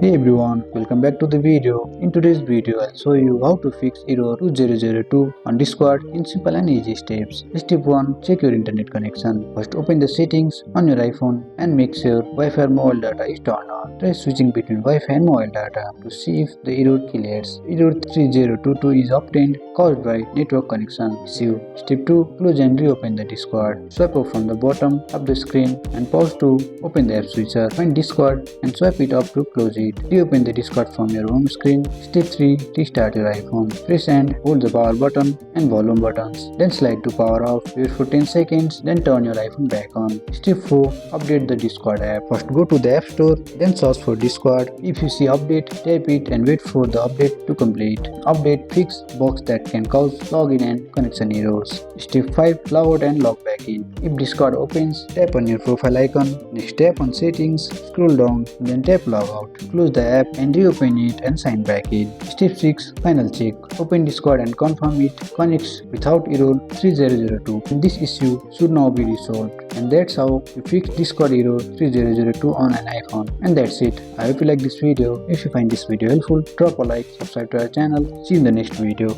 Hey everyone, welcome back to the video. In today's video, I'll show you how to fix error 2002 on Discord in simple and easy steps. Step 1. Check your internet connection. First open the settings on your iPhone and make sure Wi-Fi and mobile data is turned on. Try switching between Wi-Fi and mobile data to see if the error clears. Error 3022 is obtained caused by network connection issue. Step 2. Close and reopen the Discord. Swipe up from the bottom of the screen and pause to open the app switcher. Find Discord and swipe it up to close it. Reopen the Discord from your home screen. Step 3. Restart your iPhone. Press and hold the power button and volume buttons. Then slide to power off. Wait for 10 seconds. Then turn your iPhone back on. Step 4. Update the Discord app. First go to the App Store. Then search for Discord. If you see update, tap it and wait for the update to complete. Update fix bugs that can cause login and connection errors. Step 5. Log out and log back in. If Discord opens, tap on your profile icon. Next tap on settings. Scroll down. Then tap log out. Close the app and reopen it and sign back in. Step 6. Final check. Open Discord and confirm it connects without error 3002. This issue should now be resolved. And that's how you fix Discord error 3002 on an iPhone. And that's it. I hope you like this video. If you find this video helpful, drop a like, subscribe to our channel. See you in the next video.